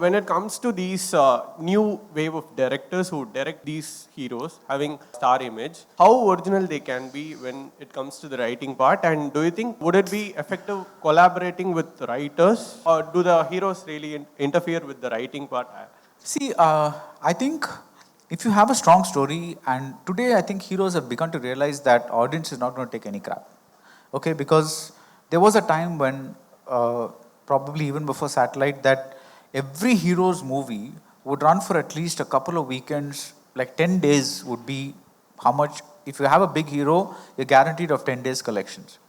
When it comes to these new wave of directors who direct these heroes having star image, how original they can be when it comes to the writing part, and do you think would it be effective collaborating with writers, or do the heroes really interfere with the writing part? See, I think if you have a strong story, and today I think heroes have begun to realize that audience is not going to take any crap. Okay, because there was a time when, probably even before satellite, that every hero's movie would run for at least a couple of weekends, like 10 days would be how much. If you have a big hero, you're guaranteed of 10 days collections.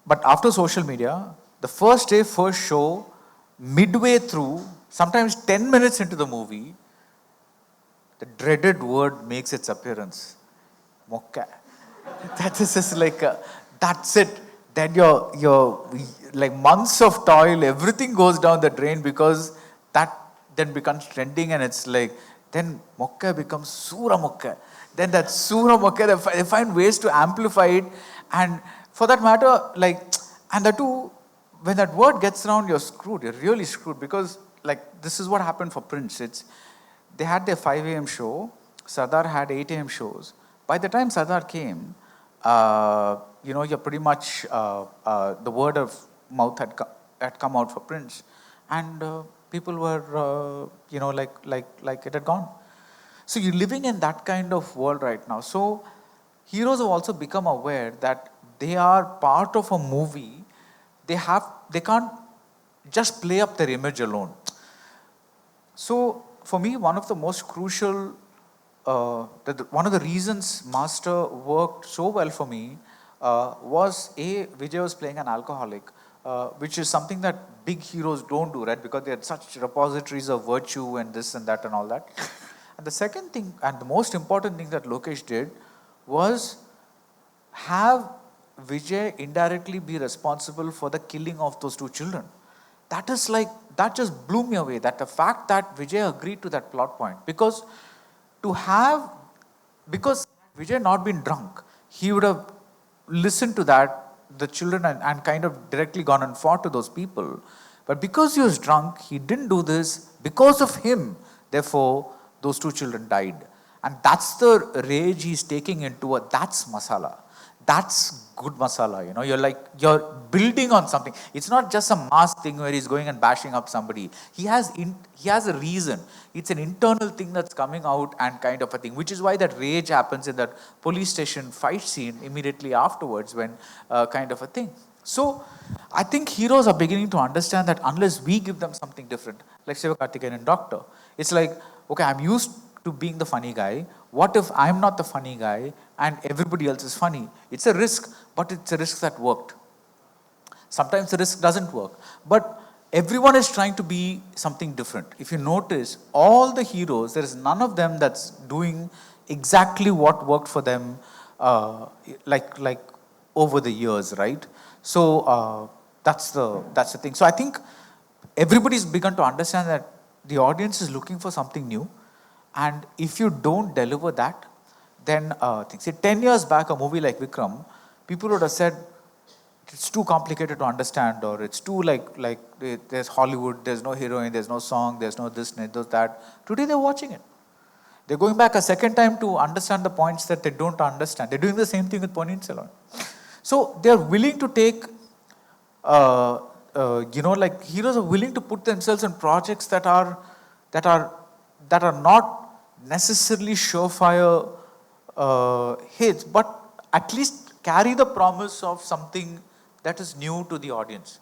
But after social media, the first day, first show, midway through, sometimes 10 minutes into the movie, the dreaded word makes its appearance. Mokka. That is just like, that's it. Then your like months of toil, everything goes down the drain because that then becomes trending, and it's like, then Mokka becomes Sura Mokka. Then that Sura Mokka, they find ways to amplify it. And for that matter, like, and the two, when that word gets around, you're screwed. You're really screwed, because like this is what happened for Prince. They had their 5 a.m. show. Sardar had 8 a.m. shows. By the time Sardar came, you're pretty much, the word of mouth had come out for Prince, and people were, like it had gone. So you're living in that kind of world right now. So heroes have also become aware that they are part of a movie. They can't just play up their image alone. So for me, one of the most crucial, one of the reasons Master worked so well for me was Vijay was playing an alcoholic, which is something that big heroes don't do, right? Because they had such repositories of virtue and this and that and all that. And the second thing, and the most important thing that Lokesh did, was have Vijay indirectly be responsible for the killing of those 2 children. That just blew me away, that the fact that Vijay agreed to that plot point. Because Vijay not been drunk, he would have listened to the children, and kind of directly gone and fought to those people. But because he was drunk, he didn't do this. Because of him, therefore, those 2 children died. And that's the rage he's taking into that's masala. That's good masala, you're building on something. It's not just a mass thing where he's going and bashing up somebody. He has a reason. It's an internal thing that's coming out, and kind of a thing, which is why that rage happens in that police station fight scene immediately afterwards, when kind of a thing. So I think heroes are beginning to understand that unless we give them something different, like Sivakarthikeyan in Doctor, it's like, okay, I'm used to being the funny guy. What if I'm not the funny guy and everybody else is funny? It's a risk, but it's a risk that worked. Sometimes the risk doesn't work, but everyone is trying to be something different. If you notice, all the heroes, there is none of them that's doing exactly what worked for them, like over the years, right? So that's the thing. So I think everybody's begun to understand that the audience is looking for something new. And if you don't deliver that, then things. 10 years back, a movie like Vikram, people would have said it's too complicated to understand, or it's too like there's Hollywood, there's no heroine, there's no song, there's no this, there's that. Today they're watching it. They're going back a second time to understand the points that they don't understand. They're doing the same thing with Ponniyin Selvan. So they're willing to take, like heroes are willing to put themselves in projects that are not necessarily surefire hits, but at least carry the promise of something that is new to the audience.